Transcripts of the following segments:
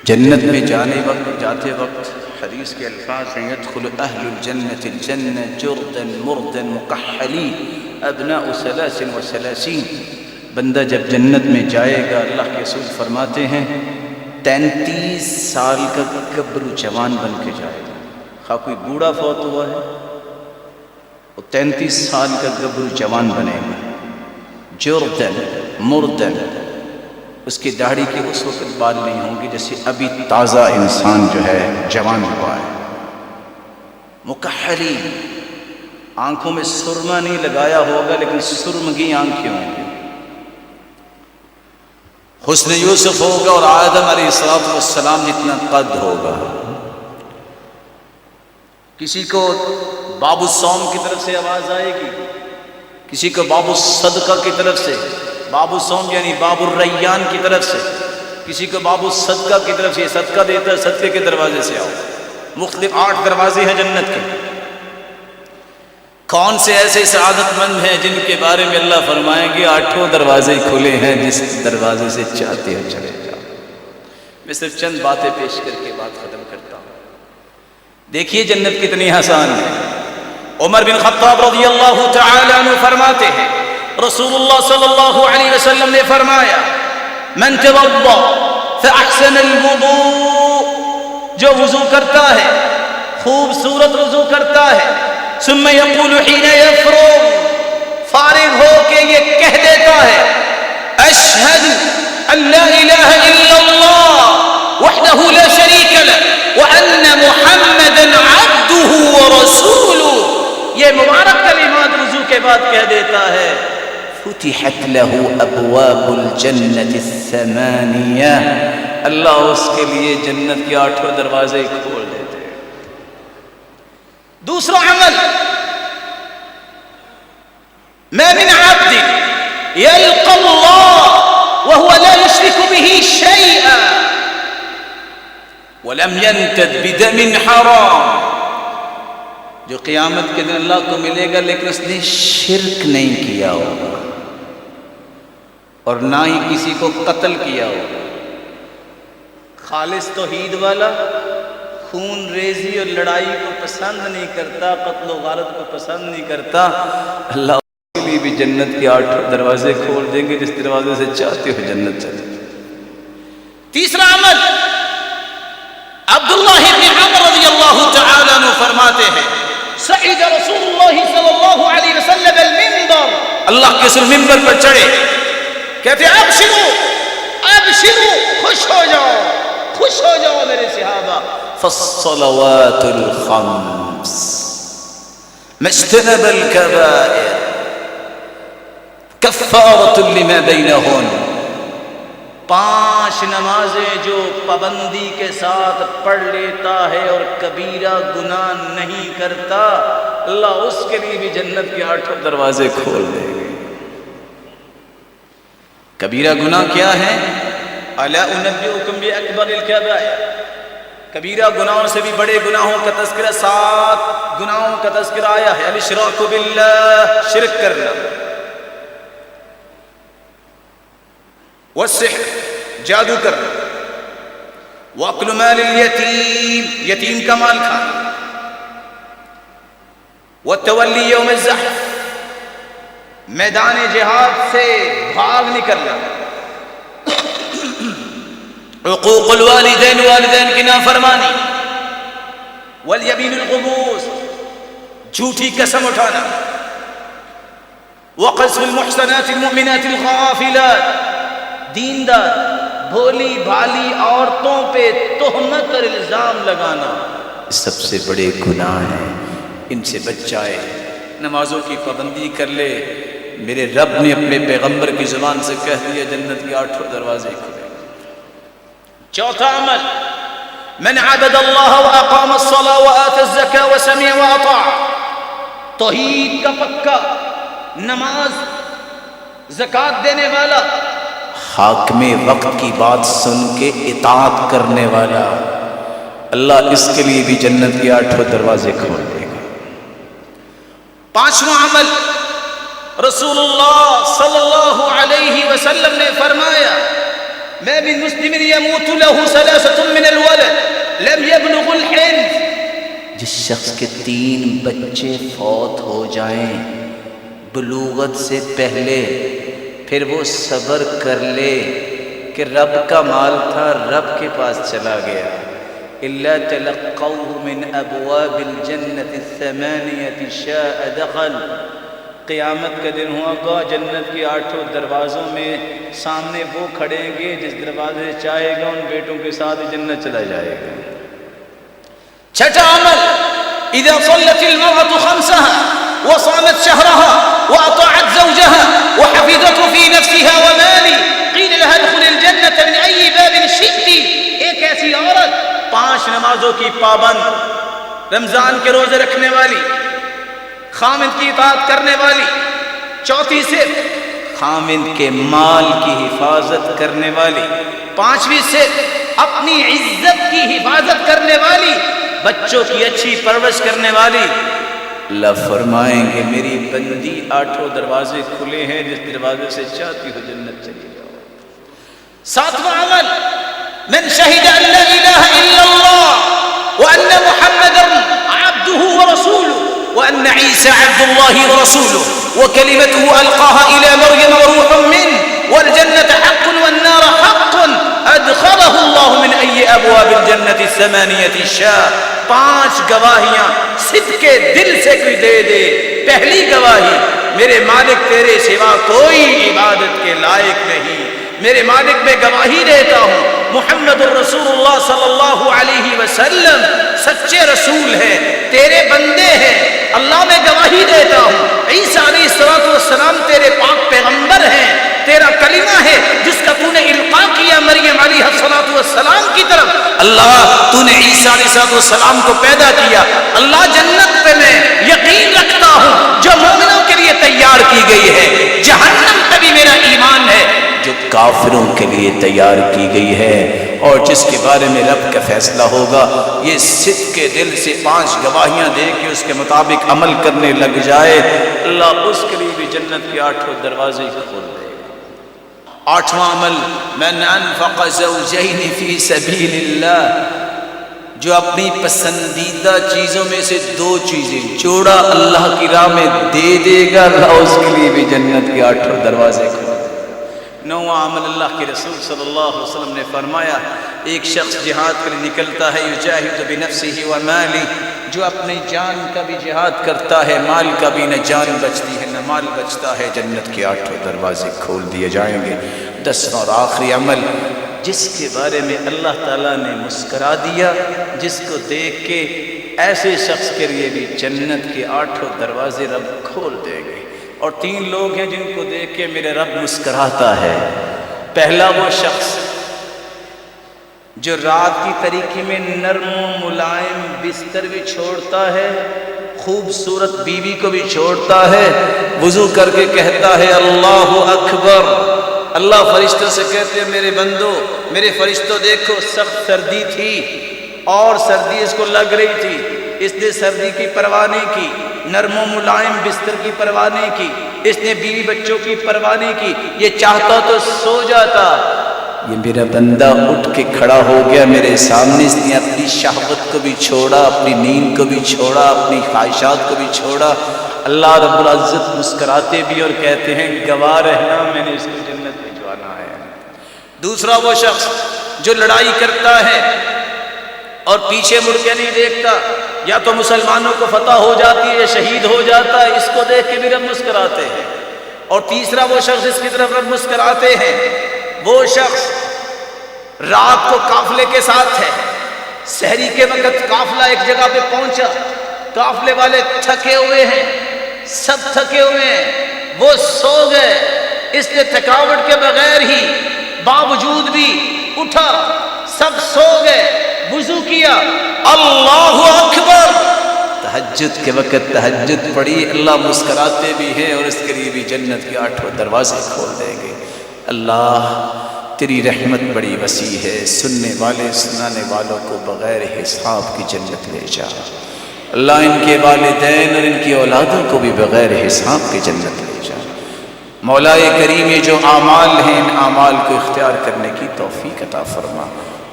جنت میں جاتے وقت حدیث کے الفاظ ہیں يدخل اہل الجنت الجنہ جردا مردا مکحلین ابناء 33 بندہ جب جنت میں جائے گا اللہ کے رسول فرماتے ہیں 33 سال کا گبرو جوان بن کے جائے گا. خواہ کوئی بوڑھا فوت ہوا ہے وہ 33 سال کا گبرو جوان بنے گا. جردن مردن اس کی داڑھی کے اس وقت بال نہیں ہوں گے جیسے ابھی تازہ انسان جو ہے جوان ہوا ہے. مکحلی آنکھوں میں سرما نہیں لگایا ہوگا لیکن سرمگی آنکھیں ہوں گی. حسن یوسف ہوگا اور آدم علیہ السلام جتنا قد ہوگا. کسی کو باب الصوم کی طرف سے آواز آئے گی, کسی کو باب الصدقہ کی طرف سے, باب الصوم یعنی باب الریان کی طرف سے, کسی کو باب الصدقہ کی طرف سے, یہ صدقہ دیتا ہے صدقے کے دروازے سے آؤ. مختلف 8 دروازے ہیں جنت کے. کون سے ایسے سعادت مند ہیں جن کے بارے میں اللہ فرمائیں گے 8 دروازے کھلے ہیں جس دروازے سے چاہتے ہو چلے جاؤ. میں صرف چند باتیں پیش کر کے بات ختم کرتا ہوں. دیکھیے جنت کتنی آسان ہے. عمر بن خطاب رضی اللہ تعالی عنہ فرماتے ہیں رسول اللہ صلی اللہ علیہ وسلم نے فرمایا من توضا فاحسن الوضوء, جو وضو کرتا ہے خوبصورت وضو کرتا ہے, ثم يقول حين يفرغ, فارغ ہو کے یہ کہہ دیتا ہے اشہد ان لا الہ الا اللہ وحدہ لا شریک لہ وان محمدا عبدہ ورسولہ, یہ مبارک کلمات وضو کے بعد کہہ دیتا ہے فتحت له ابواب الجنت الثمانیہ, اللہ اس کے لیے جنت کے 8 دروازے کھول دیتے ہیں. دوسرا عمل ما من عبد يلقى الله وهو لا يشرك به شيئا ولم ينتد بدم حرام, جو قیامت کے دن اللہ کو ملے گا لیکن اس نے شرک نہیں کیا ہوگا اور نہ ہی کسی کو قتل کیا ہوگا. خالص توحید والا خون ریزی اور لڑائی کو پسند نہیں کرتا, قتل و غارت کو پسند نہیں کرتا, اللہ اس کے لیے بھی جنت کے 8 دروازے کھول دیں گے جس دروازے سے چاہتے ہو جنت چلے. تیسرا عمل عبداللہ بن عمر رضی اللہ تعالی عنہ فرماتے ہیں صعد رسول اللہ صلی اللہ علیہ وسلم المنبر, اللہ کے رسول منبر پر چڑھے, کہتے ابشروا ابشروا, خوش ہو جاؤ خوش ہو جاؤ میرے صحابہ, فالصلوات الخمس ما اجتنب الكبائر كفارة لما بينهن, 5 نمازیں جو پابندی کے ساتھ پڑھ لیتا ہے اور کبیرہ گناہ نہیں کرتا, اللہ اس کے لیے بھی جنت کے 8 دروازے کھول دے گے. کبیرہ گناہ کیا ہے؟ الا انبئکم باکبر الکبائر, کبیرہ گناہوں سے بھی بڑے گناہوں کا تذکرہ 7 گناہوں کا تذکرہ آیا ہے. الاشراک باللہ, شرک کرنا, والسحر جادو کرنا, واکل مال الیتیم یتیم کا مال کھانا, والتولی یوم الزحف میدان جہاد سے بھاگ نکلنا, عقوق الوالدین والدین کی نافرمانی, والیمین الغموس جھوٹی قسم اٹھانا, وقذف المحصنات المؤمنات الغافلات دیندار بھولی بھالی عورتوں پہ تہمت اور الزام لگانا, سب سے بڑے گناہ ہیں, ان سے بچ جائے, نمازوں کی پابندی کر لے. میرے رب نے اپنے پیغمبر کی زبان سے کہہ دیا جنت کے 8 دروازے کھلے. چوتھا عمل من عبد اللہ واقام الصلاة وآت الزکاة وسمع واطاع, توحید کا پکا, نماز زکوٰۃ دینے والا, حاکم وقت کی بات سن کے اطاعت کرنے والا, اللہ اس کے لیے بھی جنت کے 8 دروازے کھول دے گا. 5واں عمل رسول اللہ صلی اللہ علیہ وسلم نے فرمایا ما من مسلم يموت له 3 من الولد لم يبلغ الحنث، جس شخص کے 3 بچے فوت ہو جائیں بلوغت سے پہلے، پھر وہ صبر کر لے کہ رب کا مال تھا رب کے پاس چلا گیا، إلا تلقوه من أبواب الجنة الثمانية شاء دخل، قیامت کا دن ہوگا، جنت کے 8 دروازوں میں سامنے وہ کھڑیں گے جس دروازے سے چاہے گا ان بیٹوں کے ساتھ جنت چلا جائے گا۔ چھٹا عمل، اذا صلت المرأة خمسها وصامت شهرها وأطاعت زوجها وحفظت في نفسها ومالي قيل لها ادخل الجنة من أي باب شئت، ایک ایسی عورت 5 نمازوں کی پابند، رمضان کے روزے رکھنے والی، خامد کی اطاعت کرنے والی، چوتھی صرف خامد کے مال کی حفاظت کرنے والی، 5ویں صرف اپنی عزت کی حفاظت کرنے والی، بچوں کی اچھی پرورش کرنے والی، اللہ فرمائیں گے میری بندی 8 دروازے کھلے ہیں، جس دروازے سے چاہتی ہو جنت چلی جاؤ۔ 7واں عمل، من شہد ان لا الہ الا اللہ وان محمدا عبدہ ورسولہ وان عیسی عبد اللہ ورسولہ وکلمتہ القاها الى مریم وروح منہ والجنة حق والنار حق ادخلہ اللہ من ای ابواب الجنة الثمانیة شاء۔ 5 گواہیاں صدق دل سے کوئی دے دے۔ پہلی گواہی، میرے مالک تیرے سوا کوئی عبادت کے لائق نہیں، میرے مالک میں گواہی دیتا ہوں محمد الرسول اللہ صلی اللہ علیہ وسلم سچے رسول ہیں، تیرے بندے ہیں، اللہ میں گواہی دیتا ہوں عیسیٰ علیہ السلام تیرے پاک پیغمبر ہیں، تیرا کلمہ ہے جس کا تو نے القاء کیا مریم علیہ السلام کی طرف، اللہ تو نے عیسیٰ علیہ السلام کو پیدا کیا، اللہ جنت پہ میں یقین رکھتا ہوں جو مومنوں کے لیے تیار کی گئی ہے، جہنم پہ بھی میرا ایمان ہے جو کافروں کے لیے تیار کی گئی ہے، اور جس کے بارے میں رب کا فیصلہ ہوگا یہ صدق کے دل سے 5 گواہیاں دے کے اس کے مطابق عمل کرنے لگ جائے، اللہ اس کے لیے بھی جنت کے 8 دروازے کھول دے گا۔ 8واں عمل، من انفق زوجین فی سبیل اللہ، جو اپنی پسندیدہ چیزوں میں سے 2 چیزیں جوڑا اللہ کی راہ میں دے دے گا، اللہ اس کے لیے بھی جنت کے 8 دروازے کھول دے گا۔ 9واں عمل، اللہ کے رسول صلی اللہ علیہ وسلم نے فرمایا ایک شخص جہاد کے لیے نکلتا ہے، یجاہد بنفسہ ومالہ، جو اپنی جان کا بھی جہاد کرتا ہے، مال کا بھی، نہ جان بچتی ہے نہ مال بچتا ہے، جنت کے 8 دروازے کھول دیے جائیں گے۔ 10واں اور آخری عمل، جس کے بارے میں اللہ تعالیٰ نے مسکرا دیا، جس کو دیکھ کے ایسے شخص کے لیے بھی جنت کے 8 دروازے رب کھول دے گے۔ اور 3 لوگ ہیں جن کو دیکھ کے میرے رب مسکراتا ہے۔ پہلا وہ شخص جو رات کی تاریکی میں نرم و ملائم بستر بھی چھوڑتا ہے، خوبصورت بیوی کو بھی چھوڑتا ہے، وضو کر کے کہتا ہے اللہ اکبر، اللہ فرشتوں سے کہتے ہیں میرے بندو، میرے فرشتوں دیکھو سخت سردی تھی اور سردی اس کو لگ رہی تھی، اس نے سردی کی پرواہ نہیں کی، نرم و ملائم بستر کی پرواہ نہیں کی، اس نے بیوی بچوں کی پرواہ نہیں کی، یہ چاہتا تو سو جاتا، یہ میرا بندہ اٹھ کے کھڑا ہو گیا میرے سامنے، اس نے اپنی شہوت کو بھی چھوڑا، اپنی نیند کو بھی چھوڑا، اپنی خواہشات کو بھی چھوڑا۔ اللہ رب العزت مسکراتے بھی اور کہتے ہیں گواہ رہنا میں نے اس کو جنت بھجوانا ہے۔ دوسرا وہ شخص جو لڑائی کرتا ہے اور پیچھے مڑ کے نہیں دیکھتا، یا تو مسلمانوں کو فتح ہو جاتی ہے یا شہید ہو جاتا ہے، اس کو دیکھ کے بھی رب مسکراتے ہیں۔ اور تیسرا وہ شخص جس کی طرف رب مسکراتے ہیں، وہ شخص رات کو قافلے کے ساتھ ہے، سحری کے وقت قافلہ ایک جگہ پہ پہنچا، قافلے والے تھکے ہوئے ہیں، سب تھکے ہوئے ہیں، وہ سو گئے، اس نے تھکاوٹ کے بغیر ہی باوجود بھی اٹھا، سب سو گئے، وضو کیا، اللہ اکبر، تہجد کے وقت تہجد پڑھی، اللہ مسکراتے بھی ہیں اور اس کے لیے بھی جنت کے 8 دروازے کھول دیں گے۔ اللہ تیری رحمت بڑی وسیع ہے، سننے والے سنانے والوں کو بغیر حساب کی جنت لے جا، اللہ ان کے والدین اور ان کی اولادوں کو بھی بغیر حساب کی جنت لے جا، مولا کریم یہ جو اعمال ہیں ان اعمال کو اختیار کرنے کی توفیق عطا فرما.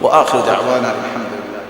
وآخر دعوانا الحمدللہ.